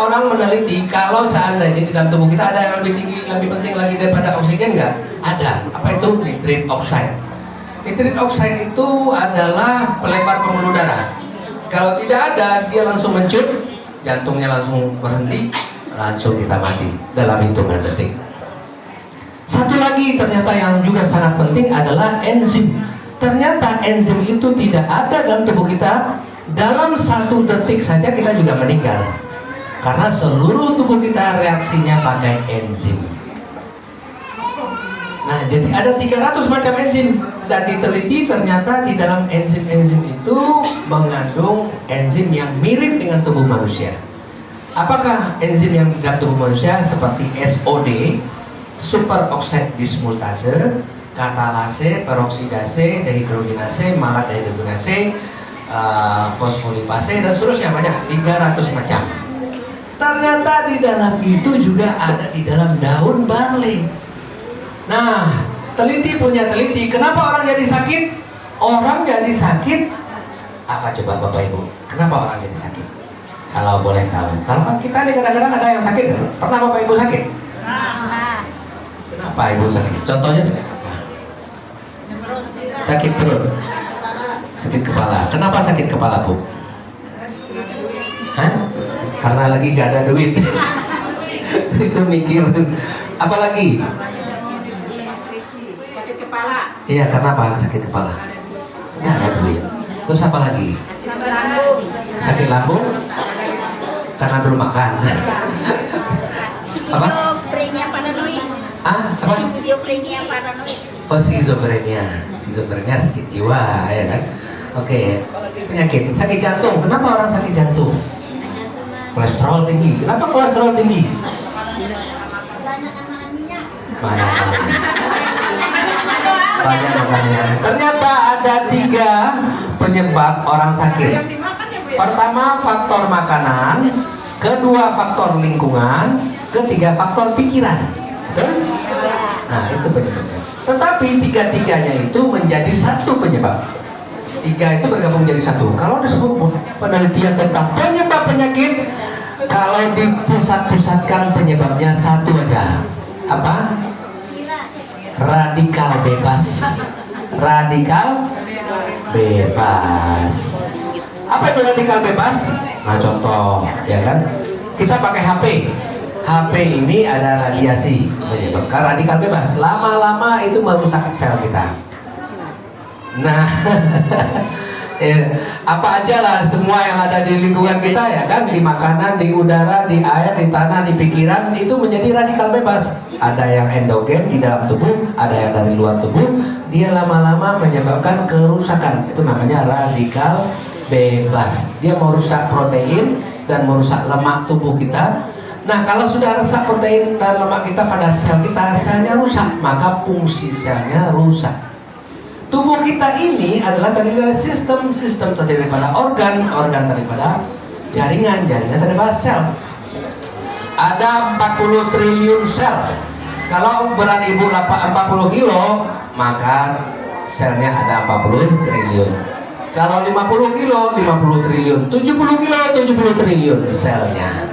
orang meneliti kalau seandainya di dalam tubuh kita ada yang lebih tinggi, lebih penting lagi daripada oksigen nggak? Ada. Apa itu? Nitric oxide. Nitric oxide itu adalah pelebar pembuluh darah. Kalau tidak ada, dia langsung mencut, jantungnya langsung berhenti, langsung kita mati dalam hitungan detik. Satu lagi ternyata yang juga sangat penting adalah enzim. Ternyata enzim itu tidak ada dalam tubuh kita. Dalam 1 detik saja kita juga meninggal. Karena seluruh tubuh kita reaksinya pakai enzim. Nah, jadi ada 300 macam enzim. Dan diteliti ternyata di dalam enzim-enzim itu mengandung enzim yang mirip dengan tubuh manusia. Apakah enzim yang di dalam tubuh manusia? Seperti SOD, superoxide dismutase, katalase, peroksidase, dehidrogenase, maladehidrogenase, fosfolipase, dan seterusnya, banyak, 300 macam. Ternyata di dalam itu juga ada di dalam daun barley. Nah, teliti punya teliti, kenapa orang jadi sakit? Orang jadi sakit, apa coba Bapak Ibu? Kenapa orang jadi sakit? Kalau boleh tahu. Kalau kan kita nih kadang-kadang ada yang sakit, pernah Bapak Ibu sakit? Kenapa Ibu sakit? Contohnya sakit apa? Sakit perut, sakit kepala. Kenapa sakit kepala, Bu? Hah? Karena lagi gak ada duit. Itu mikir. Apa lagi? Sakit kepala. Iya, kenapa sakit kepala? Nggak ada duit. Terus apa lagi? Sakit lambung? Karena belum makan. Apa? Schizophrenia paranoid. Apa? Schizophrenia paranoid. Oh, skizofrenia. Skizofrenia sakit jiwa, ya kan? Oke, penyakit sakit jantung. Kenapa orang sakit jantung? Kolesterol tinggi. Kenapa kolesterol tinggi? Banyak makan minyak. Ternyata ada 3 penyebab orang sakit. Pertama, faktor makanan. Kedua, faktor lingkungan. Ketiga, faktor pikiran. Betul? Nah, itu penyebabnya. Tetapi 3-3-nya itu menjadi 1 penyebab. 3 itu bergabung jadi 1. Kalau disebut penelitian tentang penyebab penyakit, kalau dipusat-pusatkan penyebabnya 1 aja. Apa? Radikal bebas. Radikal bebas. Apa itu radikal bebas? Nah, contoh, ya kan? Kita pakai HP. HP ini ada radiasi menyebabkan radikal bebas. Lama-lama itu merusak sel kita. Nah, apa aja lah semua yang ada di lingkungan kita, ya kan, di makanan, di udara, di air, di tanah, di pikiran, itu menjadi radikal bebas. Ada yang endogen di dalam tubuh, ada yang dari luar tubuh. Dia lama-lama menyebabkan kerusakan. Itu namanya radikal bebas. Dia merusak protein dan merusak lemak tubuh kita. Nah, kalau sudah rusak protein dan lemak kita pada sel kita, selnya rusak, maka fungsi selnya rusak. Tubuh kita ini adalah terdiri dari sistem terdiri pada organ daripada jaringan daripada sel. Ada 40 triliun sel. Kalau berat ibu 40 kilo, maka selnya ada 40 triliun. Kalau 50 kilo, 50 triliun. 70 kilo, 70 triliun selnya.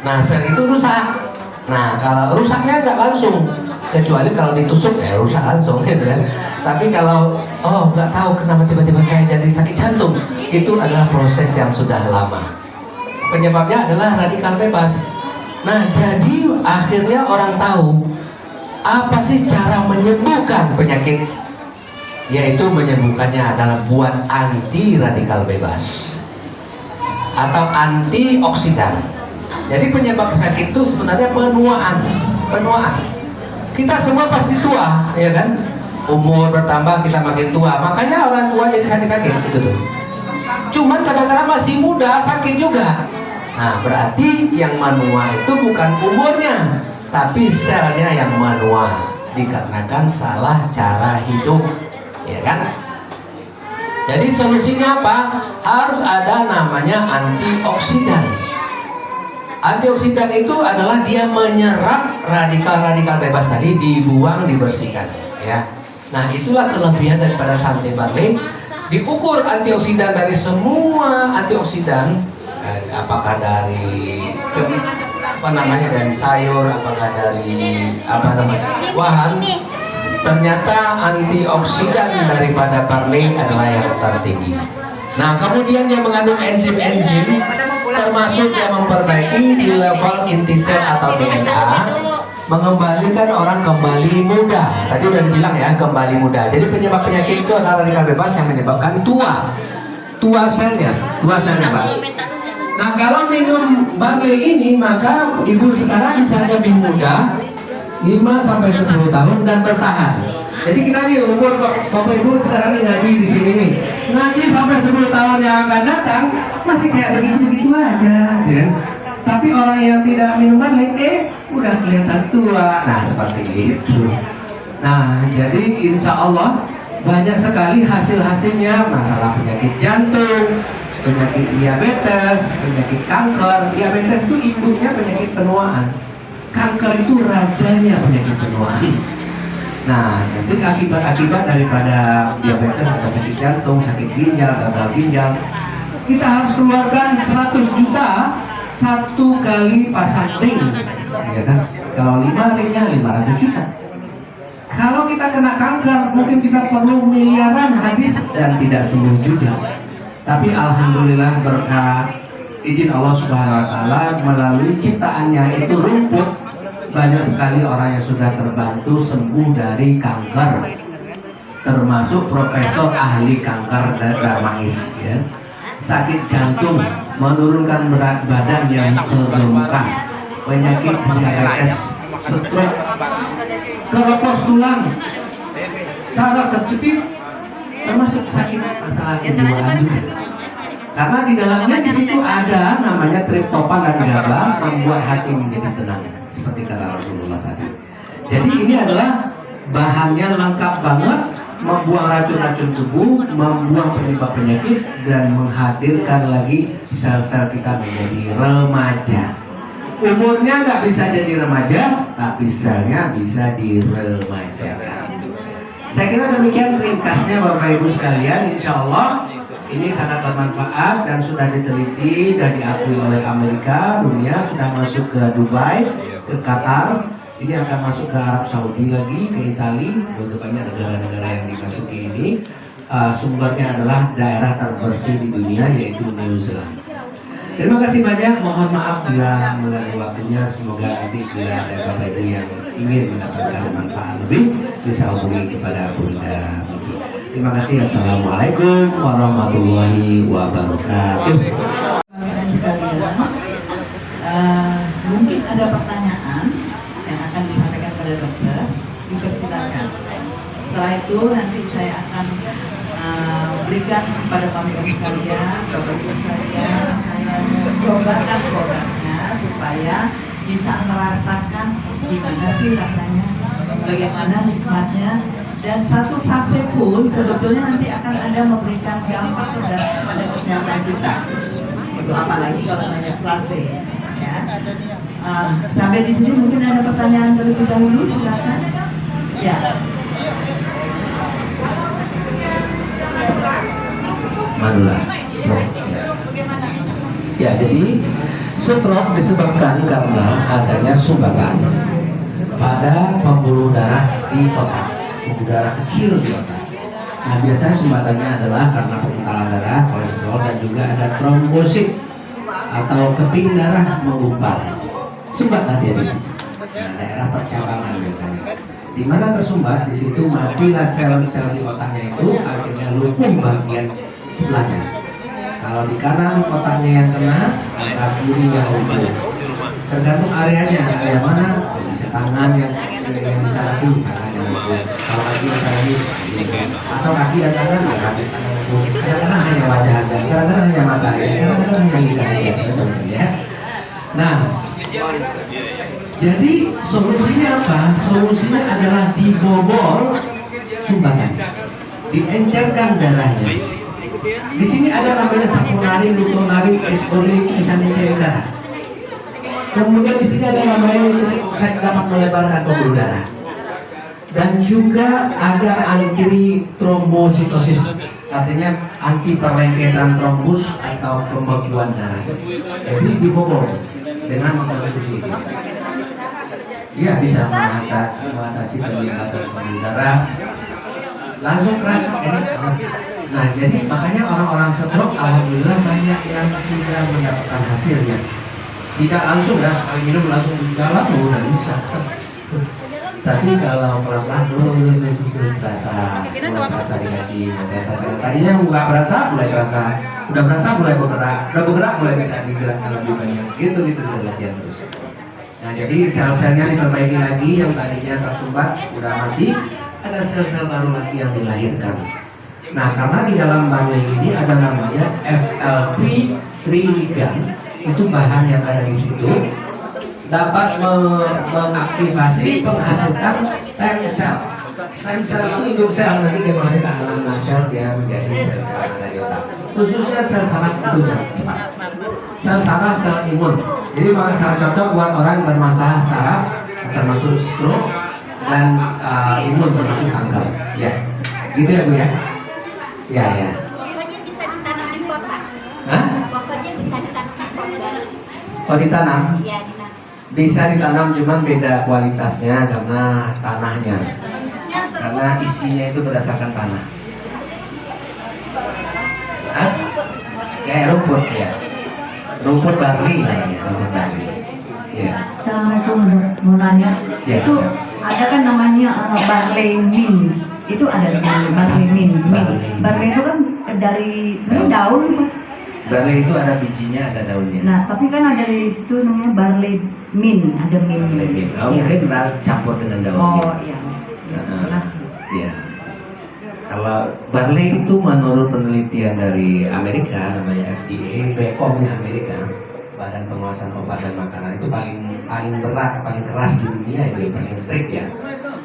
Nah, sel itu rusak. Nah, kalau rusaknya nggak langsung, kecuali kalau ditusuk ya rusak langsung, gitu kan. Tapi kalau nggak tahu kenapa tiba-tiba saya jadi sakit jantung, itu adalah proses yang sudah lama. Penyebabnya adalah radikal bebas. Nah, jadi akhirnya orang tahu apa sih cara menyembuhkan penyakit, yaitu menyembuhkannya adalah buat anti radikal bebas atau antioksidan. Jadi penyebab penyakit itu sebenarnya penuaan. Kita semua pasti tua, ya kan? Umur bertambah, kita makin tua. Makanya orang tua jadi sakit-sakit, itu tuh. Cuman kadang-kadang masih muda, sakit juga. Nah, berarti yang menua itu bukan umurnya, tapi selnya yang menua, dikarenakan salah cara hidup, ya kan? Jadi solusinya apa? Harus ada namanya antioksidan. Antioksidan itu adalah dia menyerap radikal bebas tadi, dibuang, dibersihkan, ya. Nah, itulah kelebihan daripada Sante Barley. Diukur antioksidan dari semua antioksidan apakah dari dari sayur, apakah dari bahan. Ternyata antioksidan daripada barley adalah yang tertinggi. Nah, kemudian yang mengandung enzim-enzim termasuk yang memperbaiki di level inti sel atau DNA, mengembalikan orang kembali muda. Tadi udah dibilang ya, kembali muda. Jadi penyebab penyakit itu adalah radikal bebas yang menyebabkan tua selnya, Pak. Nah, kalau minum barley ini, maka ibu sekarang bisa lebih muda 5-10 tahun dan bertahan. Jadi kita nih umur Bapak Ibu sekarang nih ngaji di sini nih, ngaji sampai 10 tahun yang akan datang masih kayak begitu-begitu aja, ya. Tapi orang yang tidak minum barley, udah kelihatan tua. Nah, seperti itu. Nah, jadi insya Allah banyak sekali hasil-hasilnya, masalah penyakit jantung, penyakit diabetes, penyakit kanker. Diabetes itu ibunya penyakit penuaan. Kanker itu rajanya penyakit penuaan. Nah, itu akibat-akibat daripada diabetes atau sakit jantung, sakit ginjal, gagal ginjal. Kita harus keluarkan 100 juta satu kali pasang ring, ya kan? Kalau 5 ringnya 500 juta. Kalau kita kena kanker, mungkin kita perlu miliaran habis dan tidak sembuh juga. Tapi alhamdulillah berkat izin Allah Subhanahu wa taala melalui ciptaannya itu rumput, banyak sekali orang yang sudah terbantu sembuh dari kanker. Termasuk profesor ahli kanker Darmais, ya. Sakit jantung, menurunkan berat badan yang kegemukan, penyakit diabetes, stroke, keropos tulang, saraf terjepit, termasuk sakit masalah kejiwaan juga. Karena di dalamnya di situ ada namanya triptopan dan GABA, membuat hati menjadi tenang, seperti kata Rasulullah tadi. Jadi ini adalah bahannya lengkap banget, membuang racun-racun tubuh, membuang penyebab penyakit, dan menghadirkan lagi sel-sel kita menjadi remaja. Umurnya nggak bisa jadi remaja, tapi selnya bisa diremajakan. Saya kira demikian ringkasnya Bapak Ibu sekalian. Insya Allah ini sangat bermanfaat dan sudah diteliti dan diakui oleh Amerika, dunia sudah masuk ke Dubai, ke Qatar, ini akan masuk ke Arab Saudi lagi, ke Italia, banyak negara-negara yang dimasuki ini. Sumbernya adalah daerah terbersih di dunia, yaitu New Zealand. Terima kasih banyak, mohon maaf bila mengganggu waktunya. Semoga nanti bila ada Bapak Ibu yang ingin mendapatkan manfaat lebih bisa hubungi kepada Bunda. Terima kasih. Assalamualaikum warahmatullahi wabarakatuh. Mungkin ada pertanyaan yang akan disampaikan pada dokter, dipersilakan. Setelah itu nanti saya akan berikan kepada kami sekalian, Bapak Ibu sekalian, saya cobakan produknya supaya bisa merasakan gimana sih rasanya, bagaimana nikmatnya. Dan satu sachet pun sebetulnya nanti akan ada memberikan dampak pada kesehatan kita. Itu apalagi kalau banyak sachet. Ya. Sampai di sini mungkin ada pertanyaan terlebih dahulu, silakan. Ya. Madura, stroke. Ya, jadi stroke disebabkan karena adanya sumbatan pada pembuluh darah di otak, pembuluh darah kecil di otak. Nah, biasanya sumbatannya adalah karena pengentalan darah, kolesterol, dan juga ada trombosit atau keping darah menggumpal. Sumbatan dia di situ. Nah, daerah percabangan biasanya. Di mana tersumbat, di situ matilah sel-sel di otaknya itu, akhirnya lumpuh bagian sebelahnya. Kalau di kanan otaknya yang kena, maka kirinya lumpuh. Tergantung areanya, area mana, bisa tangan yang di samping, tangan yang lumpuh. Kalau kaki yang samping, atau kaki dan tangan, ya kaki tangan lumpuh. Kadang-kadang hanya wajah aja, kadang-kadang hanya mata aja, kadang-kadang hanya lidah saja, ya. Nah, jadi solusinya apa? Solusinya adalah dibobol sumbatan, diencerkan darahnya. Di sini ada namanya saponarin, glutonarin, espolin, itu bisa mencerin darah. Kemudian di sini ada namanya nitric oxide, dapat melebarkan pembuluh darah. Dan juga ada anti trombositosis, artinya anti perlengketan trombus atau pembekuan darah. Jadi dibobol dengan mengkonsumsi ini. Dia bisa mengatasi peningkatan pembuluh darah, langsung kerasa enak banget. Nah, jadi makanya orang-orang stroke alhamdulillah banyak yang sudah mendapatkan hasilnya. Tidak langsung ya, sekali minum langsung berjalan, udah bisa. Tapi kalau pelan-pelan dulu terus terasa, mulai terasa di kaki, mulai terasa tadinya nggak berasa, mulai terasa, udah berasa mulai bergerak mulai bisa digerakkan lebih banyak. Gitu kita latihan terus. Nah, jadi sel-selnya diperbaiki lagi, yang tadinya tersumbat udah mati, ada sel-sel baru lagi yang dilahirkan. Nah, karena di dalam barley ini ada namanya FLP trigan, itu bahan yang ada di situ dapat mengaktifasi penghasutan stem cell. Stem cell itu induk sel, nanti dia menghasilkan anak-anak sel, dia menjadi sel-sel yang ada di otak. Khususnya sel saraf itu cepat. Sel saraf, sel imun. Jadi maka sangat cocok buat orang yang bermasalah saraf, termasuk stroke dan imun termasuk kanker. Ya, gitu ya Bu ya. Ya ya. Pokoknya bisa ditanam di kota. Hah? Pokoknya bisa ditanam di kota. Oh ditanam? Iya, ditanam. Bisa ditanam, cuman beda kualitasnya karena tanahnya. Karena isinya itu berdasarkan tanah. Hah? Kayak rumput ya. Rumput barley namanya, rumput barley. Ya. Assalamualaikum, mau nanya. Ya, Itu siap. ada kan namanya barley mint. Itu ada namanya barley mint. Barley. Barley itu kan dari sebenarnya daun Pak. Barley itu ada bijinya, ada daunnya. Nah, tapi kan ada di situ namanya barley mint, ada mint. Barley mint. Oh, Iya. mungkin campur dengan daunnya. Oh iya. Panas. Iya. Kalau barley itu menurut penelitian dari Amerika namanya FDA, BPOM-nya Amerika, Badan Pengawasan Obat dan Makanan, itu paling berat, paling keras di dunia, itu yang paling strict ya.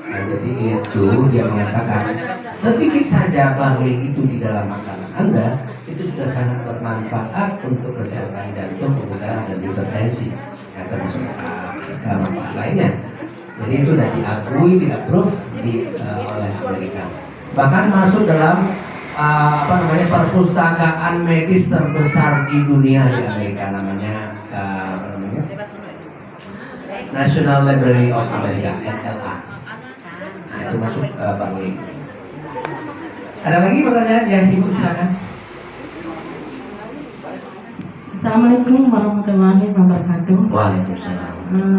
Nah, jadi itu dia mengatakan sedikit saja barley itu di dalam makanan Anda itu sudah sangat bermanfaat untuk kesehatan jantung, pembuluh darah dan hipertensi, ya, termasuk segala manfaat lainnya. Jadi itu sudah diakui, di-approve oleh Amerika. Bahkan masuk dalam perpustakaan medis terbesar di dunia di Amerika, namanya National Library of America (NLA). Nah itu masuk barley. Ada lagi pertanyaan ya Ibu, silakan. Assalamualaikum warahmatullahi wabarakatuh. Waalaikumsalam.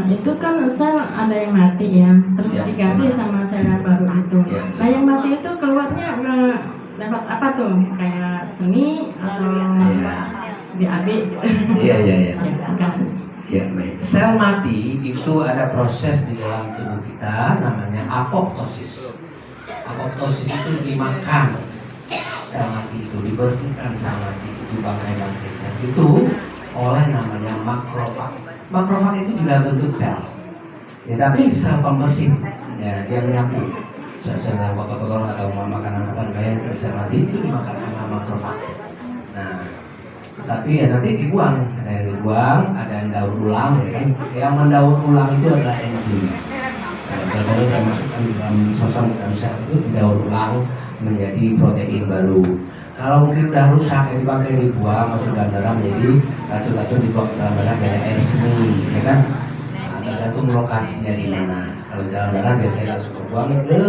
Itu kan sel ada yang mati ya, terus Ya, diganti sama sel yang baru itu. Ya. Nah yang mati itu keluarnya dapat apa tuh? Kayak seni atau BAB? Iya. Ya, terima kasih. Ya, baik. Sel mati itu ada proses di dalam tubuh kita namanya apoptosis. Apoptosis itu dimakan sel mati itu, dibersihkan sel mati itu, bangkai-bangkai sel itu oleh namanya makrofag. Makrofag itu juga bentuk sel. Ya, tapi sel pembersih. Ya, dia menyapu sel-sel yang kotor-kotor atau makanan apa namanya sel mati itu dimakan sama makrofag. Nah, tapi ya nanti dibuang, ada yang dibuang, ada yang daur ulang, ya kan? Yang mendaur ulang itu adalah enzim. Kalau saya masukkan di dalam sosok dalam sel itu didaur ulang menjadi protein baru. Kalau mungkin udah rusak, ya dipakai dibuang masuk dalam darah menjadi racun-racun dibuang ke dalam darah kayak air seni, ya kan? Nah, tergantung lokasinya di mana. Kalau di dalam darah biasanya langsung terbuang ke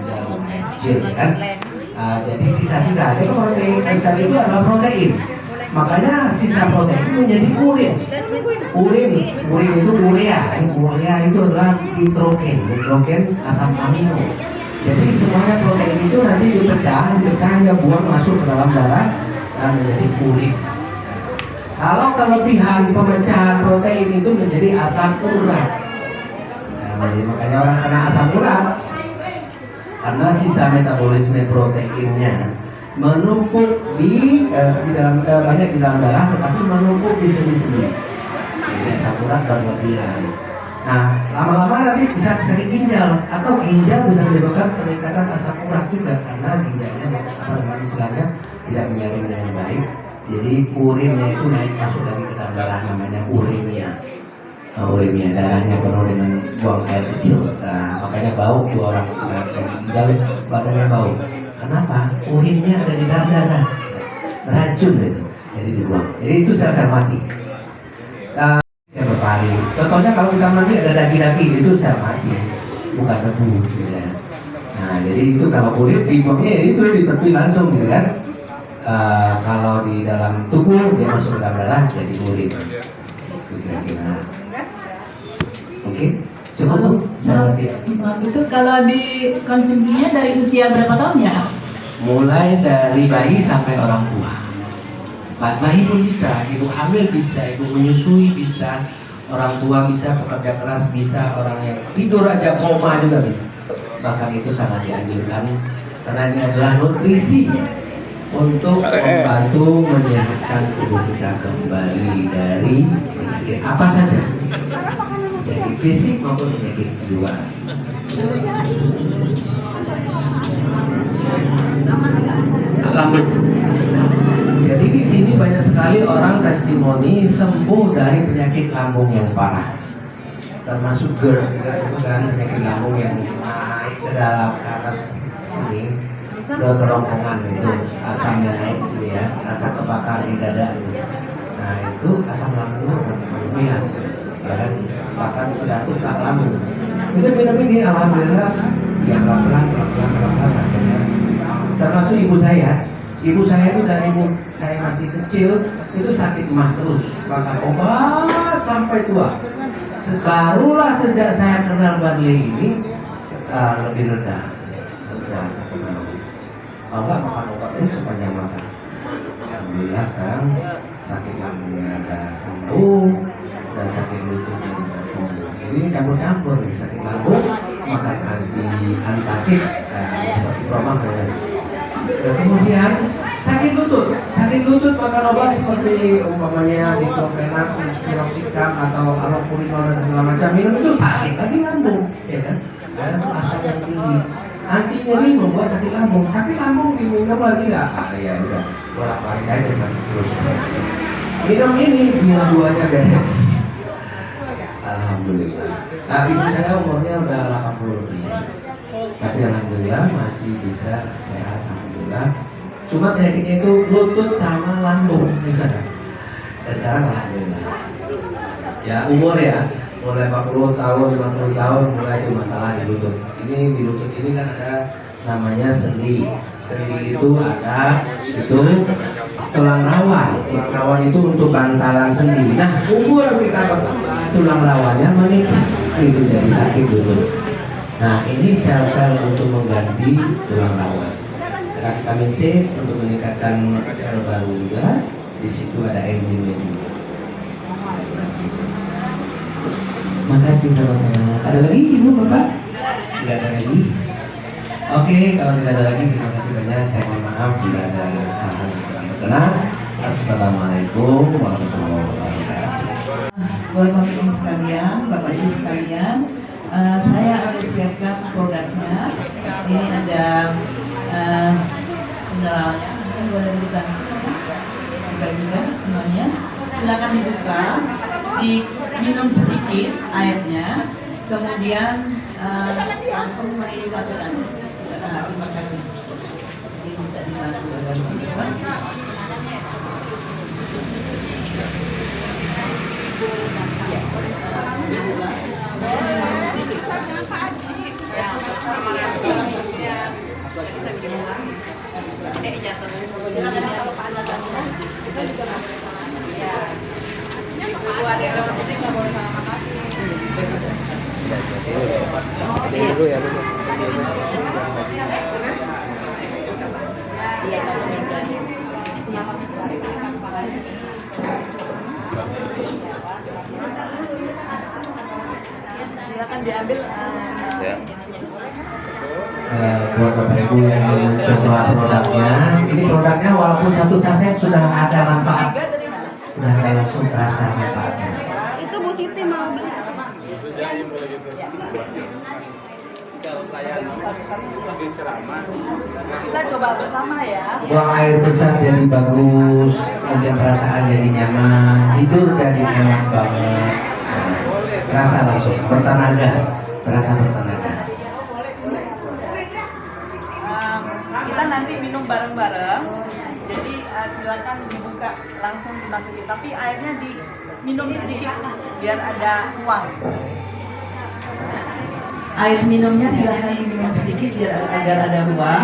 dalam kecil, ya kan? Jadi sisa-sisa, jadi protein sel itu adalah protein. Makanya sisa protein menjadi urin. Urin itu urea, kan? Urea itu adalah nitrogen asam amino. Jadi semuanya protein itu nanti dipecah dia buang masuk ke dalam darah dan menjadi urin. Kalau kelebihan pemecahan protein itu menjadi asam urat. Nah, jadi makanya orang kena asam urat karena sisa metabolisme proteinnya menumpuk di dalam banyak di dalam darah, tetapi menumpuk di sendi-sendi. Jadi asam urat berlebihan. Nah, lama-lama nanti bisa sakit ginjal atau ginjal bisa menyebabkan peningkatan asam urat juga karena ginjalnya istilahnya tidak menyaring dengan baik. Jadi urinnya itu naik masuk lagi ke dalam darah, namanya urimia. Urimia, darahnya penuh dengan buang air kecil. Nah, makanya bau tuh orang kena ginjal, badannya bau. Kenapa? Urinnya ada di dada kan? Beracun itu. Jadi dibuang. Jadi itu sel-sel mati. Ya berpari. Contohnya kalau kita mandi ada daging-daging itu sel mati, bukan debu. Gitu ya. Nah jadi itu kalau kulit dibuangnya itu di tepi langsung gitu kan. Kalau di dalam tubuh dia masuk ke dalam darah jadi urin. Itu kira-kira. Oke, coba tuh bisa ngerti. Itu kalau dikonsumsinya dari usia berapa tahun ya? Mulai dari bayi sampai orang tua. Bayi pun bisa, ibu hamil bisa, ibu menyusui bisa, orang tua bisa, pekerja keras bisa, orang yang tidur aja koma juga bisa. Bahkan itu sangat dianjurkan karena ini adalah nutrisi untuk membantu menyehatkan tubuh kita kembali dari penyakit apa saja, penyakit fisik maupun penyakit jiwa. Lambung. Jadi di sini banyak sekali orang testimoni sembuh dari penyakit lambung yang parah, termasuk GERD. GERD itu kan penyakit lambung yang naik ke dalam ke atas sini ke kerongkongan itu, asamnya naik sini ya, rasa kebakar di dada itu. Nah itu asam lambungnya berlebihan, ya kan? Bahkan sudah tukar lambung. Itu minum ini alhamdulillah ya pelan-pelan akhirnya. Termasuk ibu saya itu dari ibu saya masih kecil itu sakit mah terus, bahkan obat sampai tua. Barulah sejak saya kenal Barley ini lebih rendah sakit mah. Kalau nggak makan obat ini sepanjang masa. Alhamdulillah sekarang sakit lambungnya ada sembuh dan sakit lututnya juga sembuh. Jadi ini campur-campur nih, sakit lambung makan antacid seperti promang dan kemudian sakit lutut makan obat seperti umpamanya diklofenak, piroxicam atau allopurinol dan segala macam, minum itu sakit lagi lambung, ya kan? Ada tuh asam yang tinggi, anti nyeri membuat sakit lambung diminum lagi nggak? Ya udah bolak-balik aja kan terus. Minum ini dua-duanya beres. Alhamdulillah. Nah, ibu saya umurnya udah 80 lebih, tapi alhamdulillah masih bisa sehat, alhamdulillah. Cuma penyakitnya itu lutut sama lambung, dan sekarang alhamdulillah. Ya umur ya, mulai 40 tahun, 50 tahun mulai itu masalah di lutut. Ini di lutut ini kan ada namanya sendi. Sendi itu ada itu tulang rawan. Tulang rawan itu untuk bantalan sendi. Nah, umur kita bertambah, tulang rawannya menipis, itu jadi sakit lutut. Nah, ini sel-sel untuk mengganti tulang rawan. Ada vitamin C untuk meningkatkan sel baru juga. Di situ ada enzimnya juga. Makasih sama-sama. Ada lagi ibu bapak? Tidak ada lagi. Oke, kalau tidak ada lagi terima kasih banyak. Saya mohon maaf bila ada hal-hal yang kurang berkenan. Assalamualaikum warahmatullahi wabarakatuh. Bapak Ibu sekalian, Bapak Ibu sekalian, saya akan siapkan produknya. Ini ada mineralnya, ini boleh dibuka juga semuanya. Silakan dibuka, diminum sedikit airnya, kemudian langsung dimasukkan. Terima kasih. Ini bisa dibantu teman-teman. Silakan diambil. Buat Bapak Ibu yang ingin mencoba produknya, ini produknya walaupun satu saset sudah ada manfaat, sudah ada langsung terasa manfaatnya. Itu Bu Siti mau beli. Kita coba bersama ya. Buang air besar jadi bagus, kemudian perasaan jadi nyaman, tidur jadi enak banget. Nah, rasa langsung bertenaga, berasa bertenaga. Kita dimasukin, tapi airnya diminum sedikit biar ada ruang. Air minumnya silahkan diminum sedikit biar agar ada ruang.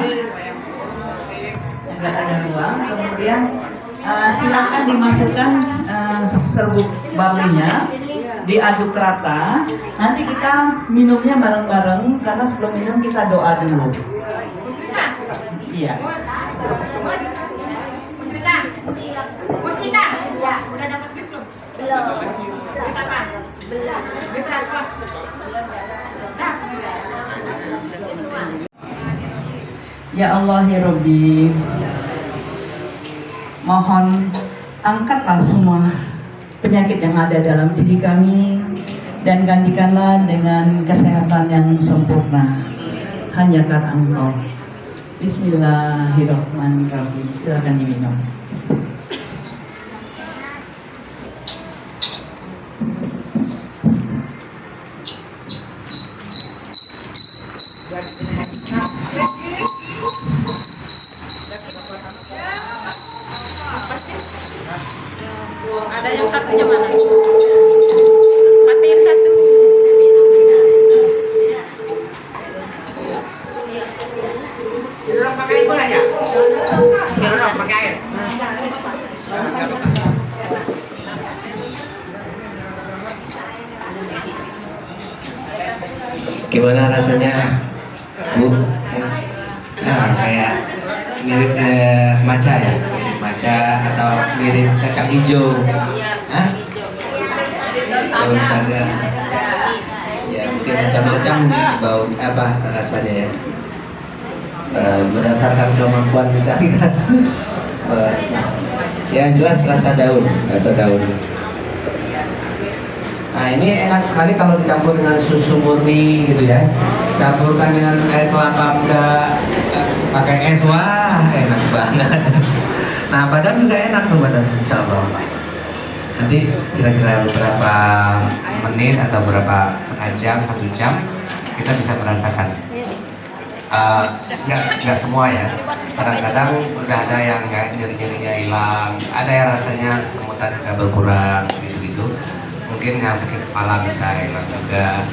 Kemudian silakan dimasukkan serbuk barleynya, diaduk rata. Nanti kita minumnya bareng-bareng karena sebelum minum kita doa dulu. Iya. Musnita, ya, udah dapat duit belum? Belum. Duit apa? Belum. Duit transport. Dah. Ya Allah ya Rabbi, mohon angkatlah semua penyakit yang ada dalam diri kami dan gantikanlah dengan kesehatan yang sempurna hanya karena Engkau. Bismillahirrahmanirrahim. Silakan diminum. Ada yang satunya mana? Matiin satu. Belum pakai bola ya? Belum pakai air. Gimana rasanya, Bu? Nah, kayak mirip maca ya? Mirip maca atau mirip kacang hijau? Hah? Daun saga. Ya, mungkin macam-macam bau apa rasanya ya? Berdasarkan kemampuan kita. Ya jelas rasa daun. Nah ini enak sekali kalau dicampur dengan susu murni gitu ya. Campurkan dengan air kelapa muda, pakai es, wah enak banget. Nah badan juga enak tuh badan, insya Allah. Nanti kira-kira beberapa menit atau berapa setengah jam, 1 jam kita bisa merasakan. Nggak semua ya, kadang-kadang udah ada yang nyeri-nyerinya hilang, ada yang rasanya semutan agak berkurang gitu-gitu. Mungkin yang sakit kepala bisa hilang juga,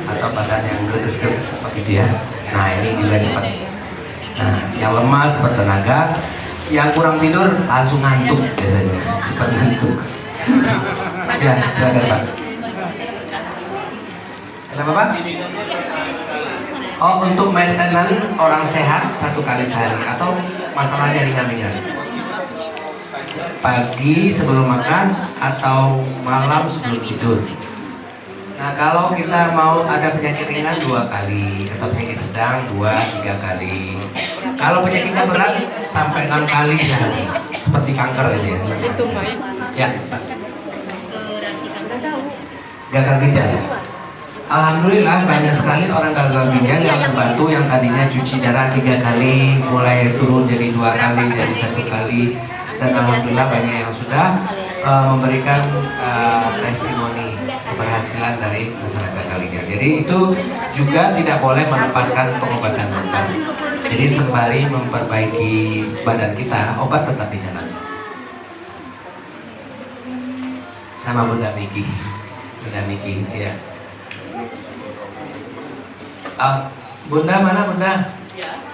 atau badan yang gerges-gerges begitu ya. Nah ini juga cepat. Nah yang lemas bertenaga, yang kurang tidur langsung ngantuk biasanya, cepat ngantuk. Ya silakan Pak. Kenapa Pak? Oh, untuk maintenance orang sehat 1 kali sehari atau masalahnya ringan-ringan? Pagi sebelum makan atau malam sebelum tidur. Nah, kalau kita mau ada penyakit ringan 2 kali atau penyakit sedang 2-3 kali. Kalau penyakitnya berat sampai 6 kali sehari, seperti kanker gitu ya. Ya. Gagal ginjal. Alhamdulillah banyak sekali orang gagal ginjal yang terbantu, yang tadinya cuci darah 3 kali mulai turun jadi 2 kali, jadi 1 kali, dan alhamdulillah banyak yang sudah memberikan testimoni keberhasilan dari masalah gagal ginjal. Jadi itu juga tidak boleh melepaskan pengobatan obat. Jadi sembari memperbaiki badan kita, obat tetap dijalankan. Sama Bunda Miki ya. Bunda mana Bunda?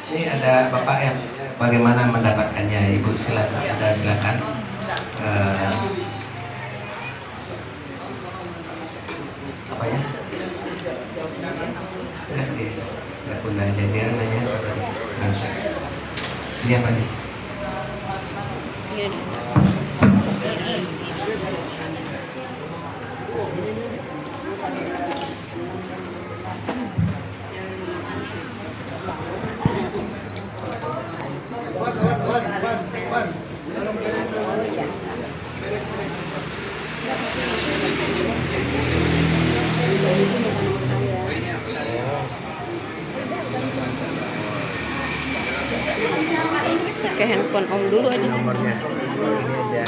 Ini ada Bapak yang bagaimana mendapatkannya, Ibu silakan. Bunda silakan. Apa ya? Enggak Bunda jadi nanya. Ini apa nih? Pakai handphone om dulu aja. Nomornya ini aja.